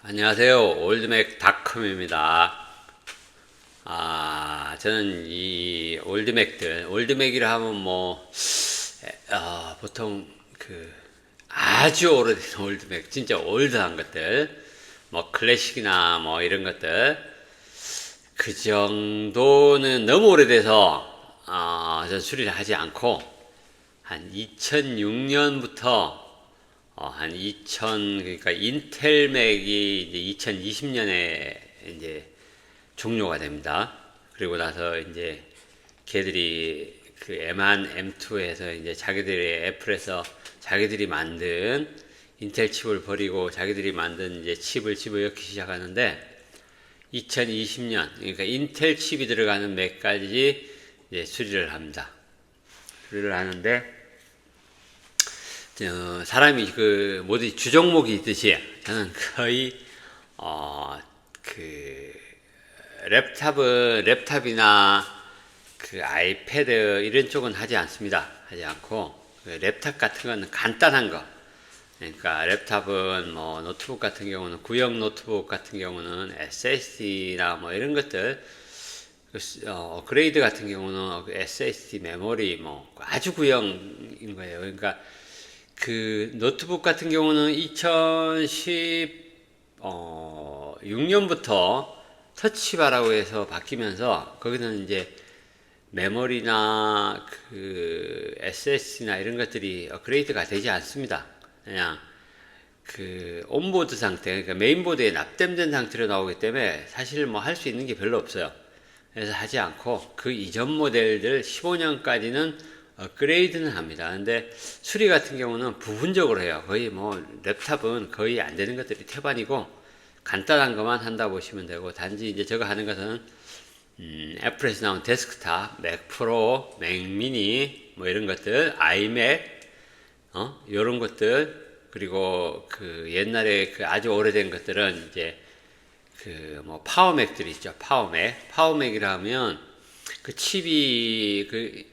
안녕하세요. 올드맥닷컴입니다. 저는 이 올드맥이라 하면 보통 아주 오래된 올드맥, 진짜 올드한 것들, 클래식이나 이런 것들, 그 정도는 너무 오래돼서, 전 수리를 하지 않고, 한 2006년부터 그러니까 인텔 맥이 이제 2020년에 이제 종료가 됩니다. 그리고 나서 이제 걔들이 그 M1, M2에서 이제 자기들의 애플에서 자기들이 만든 인텔 칩을 버리고 자기들이 만든 이제 칩을 집어넣기 시작하는데 2020년, 그러니까 인텔 칩이 들어가는 맥까지 이제 수리를 합니다. 수리를 하는데 사람이 모두 주종목이 있듯이 저는 거의 랩탑이나 아이패드 이런 쪽은 하지 않습니다. 하지 않고 랩탑 같은 거는 간단한 거. 그러니까 랩탑은 노트북 같은 경우는 구형 노트북 같은 경우는 SSD나 이런 것들 업그레이드 같은 경우는 SSD 메모리 아주 구형인 거예요. 그러니까 노트북 같은 경우는 2016년부터 터치바라고 해서 바뀌면서 거기는 이제 메모리나 SSD나 이런 것들이 업그레이드가 되지 않습니다. 그냥 온보드 상태, 그러니까 메인보드에 납땜된 상태로 나오기 때문에 사실 할 수 있는 게 별로 없어요. 그래서 하지 않고 그 이전 모델들 15년까지는 업그레이드는 합니다. 근데 수리 같은 경우는 부분적으로 해요. 거의 랩탑은 거의 안 되는 것들이 태반이고 간단한 것만 한다 보시면 되고 단지 이제 저거 하는 것은 애플에서 나온 데스크탑, 맥 프로, 맥 미니 이런 것들, 아이맥 이런 것들 그리고 옛날에 아주 오래된 것들은 이제 파워맥들이 있죠. 파워맥이라 하면 칩이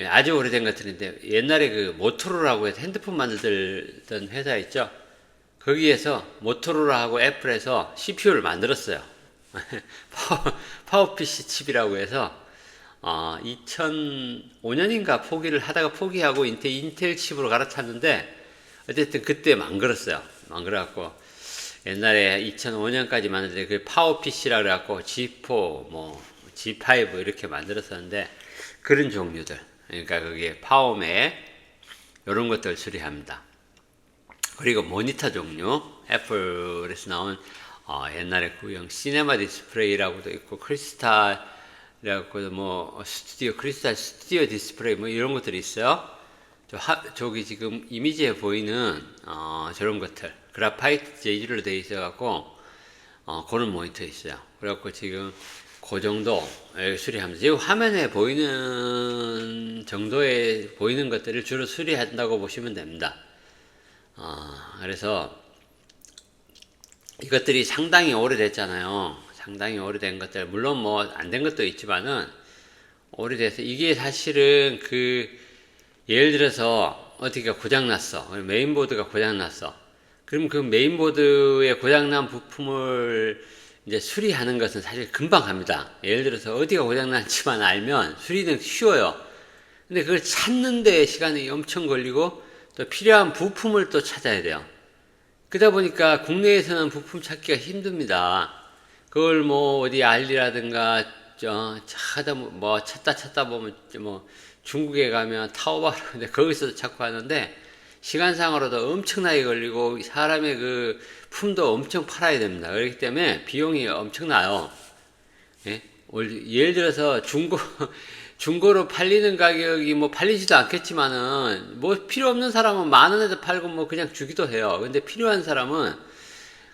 아주 오래된 것들인데 옛날에 모토로라고 해서 핸드폰 만들던 회사 있죠. 거기에서 모토로라하고 애플에서 CPU를 만들었어요. 파워 PC 칩이라고 해서 2005년인가 하다가 포기하고 인텔 칩으로 갈아탔는데 어쨌든 그때 망그렸어요. 망그려갖고 옛날에 2005년까지 만들던 파워 PC라 그래갖고 G4, G5 이렇게 만들었었는데 그런 종류들. 그러니까 거기에 파워맥 이런 것들 수리합니다. 그리고 모니터 종류 애플에서 나온 옛날에 구형 시네마 디스플레이라고도 있고 크리스탈이라고 크리스탈 스튜디오 디스플레이 이런 것들이 있어요. 저기 지금 이미지에 보이는 저런 것들 그래파이트 재질로 되어 있어갖고 그런 모니터 있어요. 그래갖고 지금 그 정도 수리합니다. 지금 화면에 보이는 정도에 보이는 것들을 주로 수리한다고 보시면 됩니다. 그래서 이것들이 상당히 오래됐잖아요. 상당히 오래된 것들 물론 안 된 것도 있지만은 오래돼서 이게 사실은 예를 들어서 어디가 고장났어. 메인보드가 고장났어. 그럼 그 메인보드에 고장난 부품을 이제 수리하는 것은 사실 금방 합니다. 예를 들어서 어디가 고장난지만 알면 수리는 쉬워요. 근데 그걸 찾는 데 시간이 엄청 걸리고 또 필요한 부품을 또 찾아야 돼요. 그러다 보니까 국내에서는 부품 찾기가 힘듭니다. 그걸 어디 알리라든가 찾다 보면 중국에 가면 타오바오인데 거기서도 찾고 하는데 시간상으로도 엄청나게 걸리고 사람의 품도 엄청 팔아야 됩니다. 그렇기 때문에 비용이 엄청나요. 예? 예를 들어서 중고로 팔리는 가격이 팔리지도 않겠지만은 필요 없는 사람은 10,000원에도 팔고 그냥 주기도 해요. 근데 필요한 사람은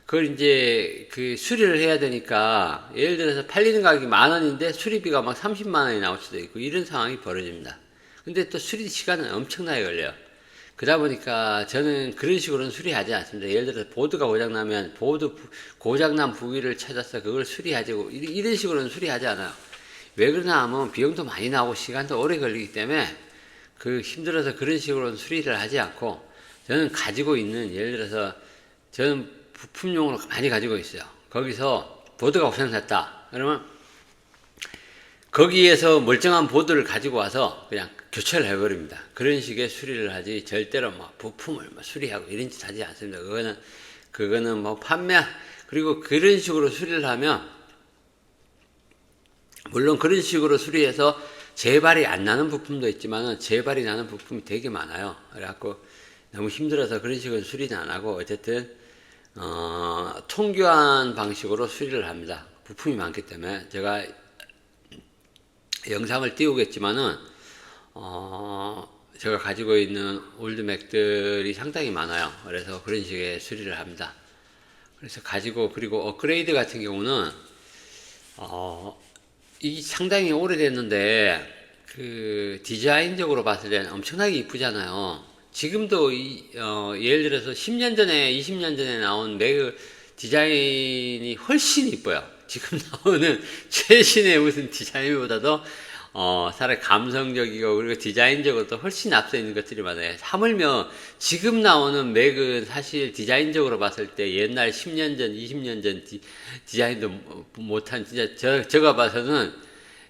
그걸 이제 수리를 해야 되니까 예를 들어서 팔리는 가격이 10,000원인데 수리비가 30만 원이 나올 수도 있고 이런 상황이 벌어집니다. 근데 또 수리 시간은 엄청나게 걸려요. 그러다 보니까 저는 그런 식으로는 수리하지 않습니다. 예를 들어서 보드가 고장나면 고장난 부위를 찾아서 그걸 수리하지 이런 식으로는 수리하지 않아요. 왜 그러나 하면 비용도 많이 나오고 시간도 오래 걸리기 때문에 힘들어서 그런 식으로는 수리를 하지 않고 저는 가지고 있는 예를 들어서 저는 부품용으로 많이 가지고 있어요. 거기서 보드가 고장났다. 그러면 거기에서 멀쩡한 보드를 가지고 와서 그냥 교체를 해버립니다. 그런 식의 수리를 하지 절대로 뭐 부품을 뭐 수리하고 이런 짓 하지 않습니다. 그거는 뭐 그리고 그런 식으로 수리를 하면 물론 그런 식으로 수리해서 재발이 안 나는 부품도 있지만 재발이 나는 부품이 되게 많아요. 그래갖고 너무 힘들어서 그런 식으로 수리는 안 하고 어쨌든 통교환 방식으로 수리를 합니다. 부품이 많기 때문에 제가 영상을 띄우겠지만은 제가 가지고 있는 올드맥들이 상당히 많아요. 그래서 그런 식의 수리를 합니다. 그래서 그리고 업그레이드 같은 경우는 이 상당히 오래됐는데 그 디자인적으로 봤을 때는 엄청나게 이쁘잖아요. 지금도 예를 들어서 10년 전에 20년 전에 나온 맥 디자인이 훨씬 이뻐요. 지금 나오는 최신의 무슨 디자인보다도 사실 감성적이고 그리고 디자인적으로도 훨씬 앞서 있는 것들이 많아요. 하물며 지금 나오는 맥은 사실 디자인적으로 봤을 때 옛날 10년 전, 20년 전 디자인도 못한 진짜 제가 봐서는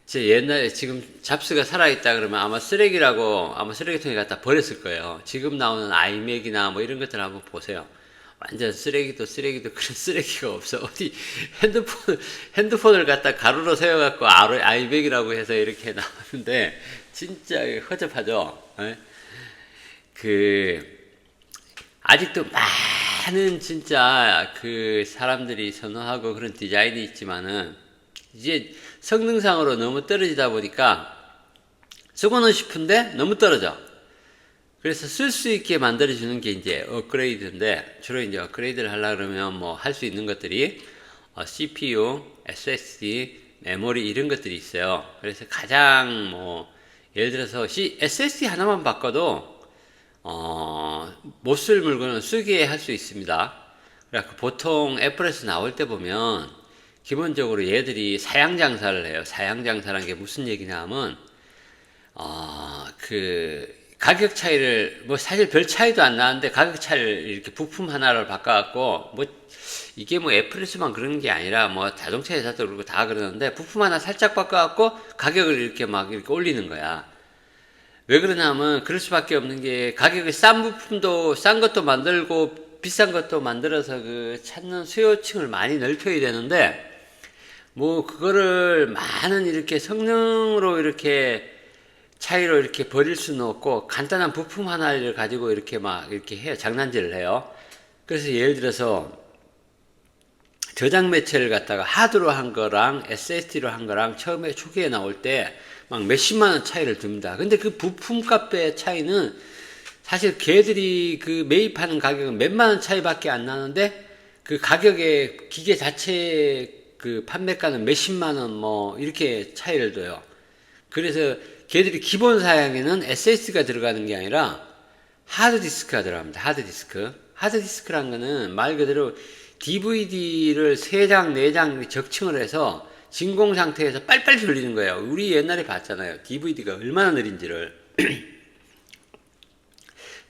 제 옛날에 지금 잡스가 살아있다 그러면 아마 쓰레기통에 갖다 버렸을 거예요. 지금 나오는 아이맥이나 뭐 이런 것들 한번 보세요. 완전 쓰레기도 그런 쓰레기가 없어. 어디 핸드폰을 갖다 가로로 세워갖고 아이백이라고 해서 이렇게 나왔는데 진짜 허접하죠. 아직도 많은 진짜 그 사람들이 선호하고 그런 디자인이 있지만은 이제 성능상으로 너무 떨어지다 보니까 쓰고는 싶은데 너무 떨어져. 그래서 쓸 수 있게 만들어주는 게 이제 업그레이드인데, 주로 이제 업그레이드를 하려고 그러면 뭐 할 수 있는 것들이 CPU, SSD, 메모리 이런 것들이 있어요. 그래서 가장 예를 들어서 SSD 하나만 바꿔도 못 쓸 물건은 쓰게 할 수 있습니다. 그래서 보통 애플에서 나올 때 보면 기본적으로 얘들이 사양 장사를 해요. 사양 장사라는 게 무슨 얘기냐 하면 가격 차이를 사실 별 차이도 안 나는데 가격 차이를 이렇게 부품 하나를 바꿔갖고 이게 애플에서만 그러는 게 아니라 자동차 회사도 그러고 다 그러는데 부품 하나 살짝 바꿔갖고 가격을 이렇게 올리는 거야. 왜 그러냐면 그럴 수밖에 없는 게 가격이 싼 것도 만들고 비싼 것도 만들어서 찾는 수요층을 많이 넓혀야 되는데 그거를 많은 이렇게 성능으로 이렇게 차이로 이렇게 버릴 수는 없고 간단한 부품 하나를 가지고 이렇게 해요. 장난질을 해요. 그래서 예를 들어서 저장 매체를 갖다가 하드로 한 거랑 SSD로 한 거랑 처음에 초기에 나올 때 몇십만 원 차이를 줍니다. 근데 그 부품 값의 차이는 사실 걔들이 매입하는 가격은 몇만 원 차이밖에 안 나는데 그 가격의 기계 자체 판매가는 몇십만 원 이렇게 차이를 둬요. 그래서 걔들이 기본 사양에는 SSD가 들어가는 게 아니라 하드디스크가 들어갑니다. 하드디스크란 거는 말 그대로 DVD를 3장, 4장 적층을 해서 진공 상태에서 빨빨 돌리는 거예요. 우리 옛날에 봤잖아요. DVD가 얼마나 느린지를.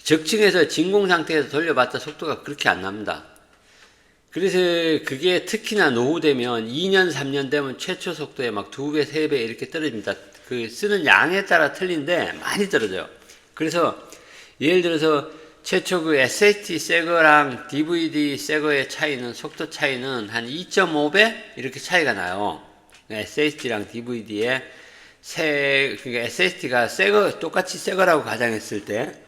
적층해서 진공 상태에서 돌려봤자 속도가 그렇게 안 납니다. 그래서 그게 특히나 노후되면 2년, 3년 되면 최초 속도에 2배, 3배 이렇게 떨어집니다. 쓰는 양에 따라 틀린데 많이 떨어져요. 그래서 예를 들어서 최초 SSD 새 거랑 DVD 새 거의 차이는, 속도 차이는 한 2.5배 이렇게 차이가 나요. SSD랑 DVD에 SSD가 똑같이 새 거라고 가정했을 때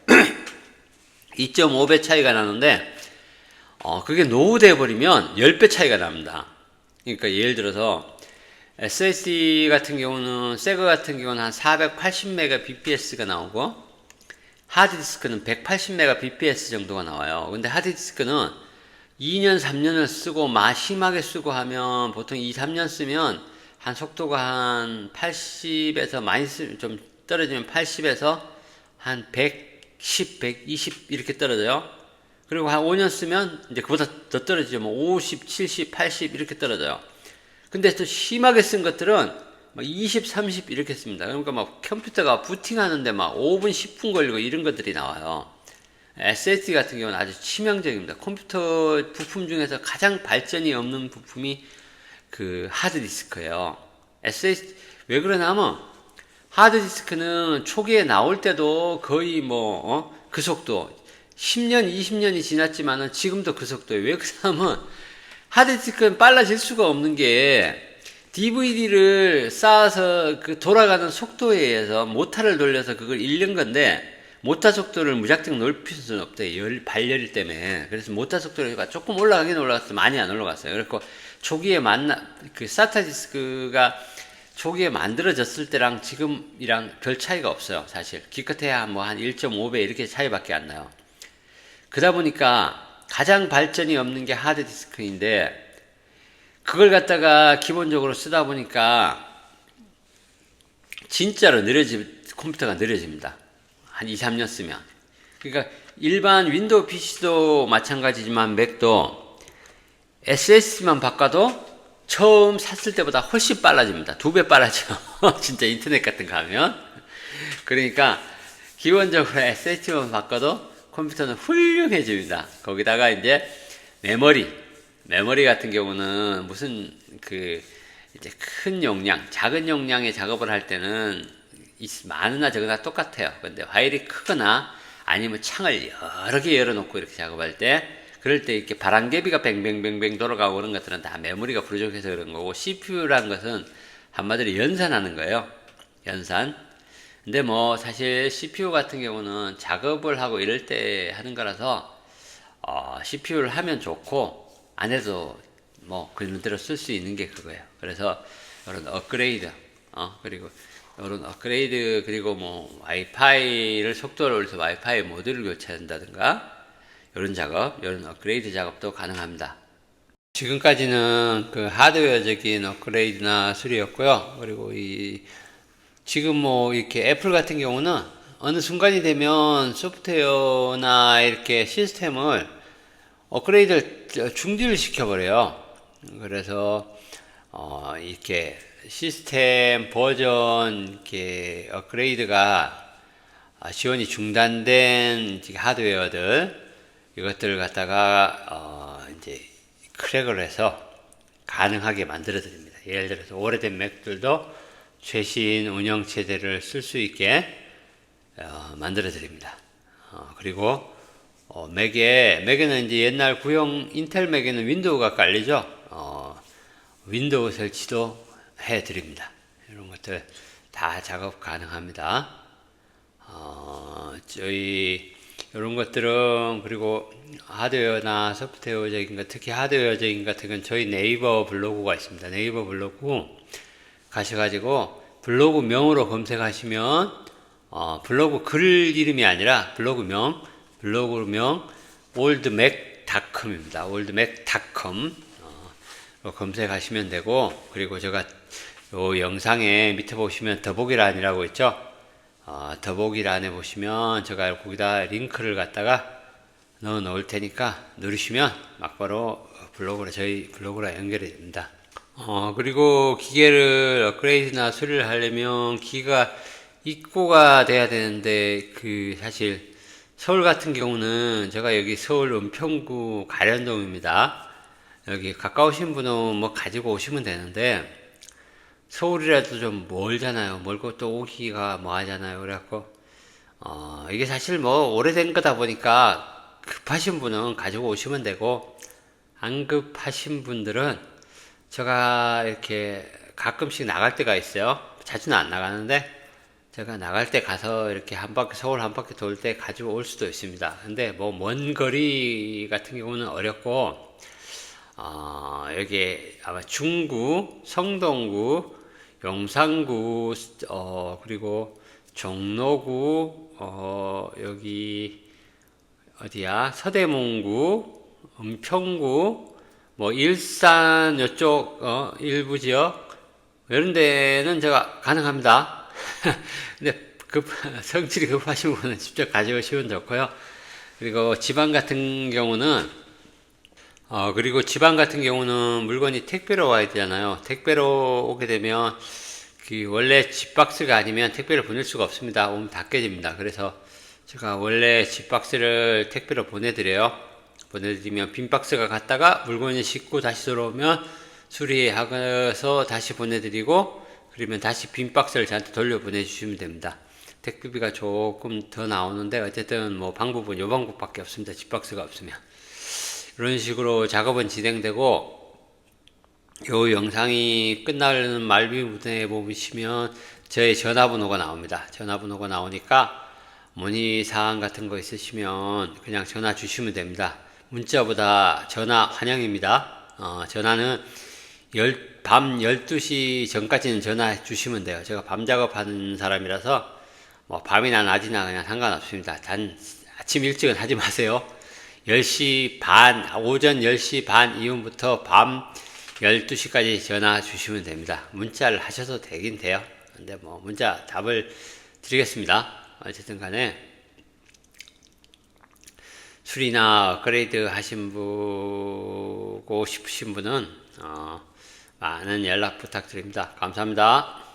2.5배 차이가 나는데 그게 노후돼 버리면 10배 차이가 납니다. 그러니까 예를 들어서 SSD 같은 경우는 새거 같은 경우는 한 480Mbps가 나오고 하드디스크는 180Mbps 정도가 나와요. 근데 하드디스크는 2년 3년을 쓰고 심하게 쓰고 하면 보통 2, 3년 쓰면 한 속도가 한 80에서 좀 떨어지면 80에서 한 110, 120 이렇게 떨어져요. 그리고 한 5년 쓰면 이제 그보다 더 떨어지죠. 50, 70, 80 이렇게 떨어져요. 근데 또 심하게 쓴 것들은 20, 30 이렇게 씁니다. 그러니까 컴퓨터가 부팅하는데 5분, 10분 걸리고 이런 것들이 나와요. SSD 같은 경우는 아주 치명적입니다. 컴퓨터 부품 중에서 가장 발전이 없는 부품이 그 하드디스크예요. SSD 왜 그러냐면 하드디스크는 초기에 나올 때도 거의 그 속도 10년, 20년이 지났지만은 지금도 그 속도예요. 왜 그러냐면 하드디스크는 빨라질 수가 없는 게 DVD를 쌓아서 그 돌아가는 속도에 의해서 모터를 돌려서 그걸 읽는 건데 모터 속도를 무작정 높일 수는 없대요. 발열 때문에. 그래서 모터 속도가 조금 올라가긴 올라갔어요. 많이 안 올라갔어요. 그래서 초기에 그 사타 디스크가 초기에 만들어졌을 때랑 지금이랑 별 차이가 없어요. 사실. 기껏해야 뭐 한 1.5배 이렇게 차이밖에 안 나요. 그러다 보니까 가장 발전이 없는 게 하드디스크인데 그걸 갖다가 기본적으로 쓰다 보니까 진짜로 컴퓨터가 느려집니다. 한 2, 3년 쓰면. 그러니까 일반 윈도우 PC도 마찬가지지만 맥도 SSD만 바꿔도 처음 샀을 때보다 훨씬 빨라집니다. 2배 빨라져. 진짜 인터넷 같은 거 하면. 그러니까 기본적으로 SSD만 바꿔도 컴퓨터는 훌륭해집니다. 거기다가 이제 메모리 같은 경우는 무슨 이제 큰 용량, 작은 용량의 작업을 할 때는 많으나 적으나 똑같아요. 근데 파일이 크거나 아니면 창을 여러 개 열어놓고 이렇게 작업할 때 그럴 때 이렇게 바람개비가 뱅뱅뱅뱅 돌아가고 그런 것들은 다 메모리가 부족해서 그런 거고 CPU라는 것은 한마디로 연산하는 거예요. 연산. 근데 사실 CPU 같은 경우는 작업을 하고 이럴 때 하는 거라서 CPU를 하면 좋고 안 해도 그런 대로 쓸 수 있는 게 그거예요. 그래서 이런 업그레이드 그리고 와이파이를 속도를 올려서 와이파이 모듈을 교체한다든가 이런 업그레이드 작업도 가능합니다. 지금까지는 그 하드웨어적인 업그레이드나 수리였고요. 그리고 지금 이렇게 애플 같은 경우는 어느 순간이 되면 소프트웨어나 이렇게 시스템을 업그레이드를 중지를 시켜버려요. 그래서 이렇게 시스템 버전 이렇게 업그레이드가 지원이 중단된 하드웨어들 이것들을 갖다가 이제 크랙을 해서 가능하게 만들어 드립니다. 예를 들어서 오래된 맥들도 최신 운영 체제를 쓸 수 있게 만들어 드립니다. 그리고 맥에는 이제 옛날 구형 인텔 맥에는 윈도우가 깔리죠. 윈도우 설치도 해 드립니다. 이런 것들 다 작업 가능합니다. 저희 이런 것들은 그리고 하드웨어나 소프트웨어적인 것, 특히 하드웨어적인 같은 건 저희 네이버 블로그가 있습니다. 네이버 블로그 가셔가지고 블로그명으로 검색하시면 블로그 글 이름이 아니라 블로그명 oldmac.com입니다. oldmac.com 검색하시면 되고, 그리고 제가 요 영상에 밑에 보시면 더보기란이라고 있죠. 더보기란에 보시면 제가 거기다 링크를 갖다가 넣어 놓을 테니까 누르시면 막바로 저희 블로그랑 연결이 됩니다. 그리고 기계를 업그레이드나 수리를 하려면 기계가 입고가 돼야 되는데 사실 서울 같은 경우는 제가 여기 서울 은평구 가련동입니다. 여기 가까우신 분은 가지고 오시면 되는데 서울이라도 좀 멀잖아요. 멀고 또 오기가 하잖아요. 그래갖고 이게 사실 오래된 거다 보니까 급하신 분은 가지고 오시면 되고 안 급하신 분들은 제가 이렇게 가끔씩 나갈 때가 있어요. 자주는 안 나가는데 제가 나갈 때 가서 이렇게 서울 한 바퀴 돌 때 가지고 올 수도 있습니다. 근데 먼 거리 같은 경우는 어렵고 여기 아마 중구, 성동구, 용산구, 그리고 종로구, 여기 어디야? 서대문구, 은평구, 일산 이쪽 일부 지역 이런 데는 제가 가능합니다. 근데 성질이 급하신 분은 직접 가져오시면 좋고요. 그리고 지방 같은 경우는 물건이 택배로 와야 되잖아요. 택배로 오게 되면 원래 집 박스가 아니면 택배를 보낼 수가 없습니다. 오면 다 깨집니다. 그래서 제가 원래 집박스를 택배로 보내드리면 빈 박스가 갔다가 물건이 싣고 다시 들어오면 수리하고서 다시 보내드리고, 그러면 다시 빈 박스를 저한테 돌려 보내주시면 됩니다. 택배비가 조금 더 나오는데 어쨌든 뭐 방법은 요 방법밖에 없습니다. 집박스가 없으면. 이런 식으로 작업은 진행되고, 요 영상이 끝나는 말미 부분에 보시면 저의 전화번호가 나옵니다. 전화번호가 나오니까 문의사항 같은 거 있으시면 그냥 전화 주시면 됩니다. 문자보다 전화 환영입니다. 전화는 밤 12시 전까지는 전화 주시면 돼요. 제가 밤 작업하는 사람이라서 뭐 밤이나 낮이나 그냥 상관없습니다. 단 아침 일찍은 하지 마세요. 10시 반, 오전 10시 반 이후부터 밤 12시까지 전화 주시면 됩니다. 문자를 하셔도 되긴 돼요. 근데 뭐 문자 답을 드리겠습니다. 어쨌든 간에 수리나 업그레이드 하시고 싶으신 분은 많은 연락 부탁드립니다. 감사합니다.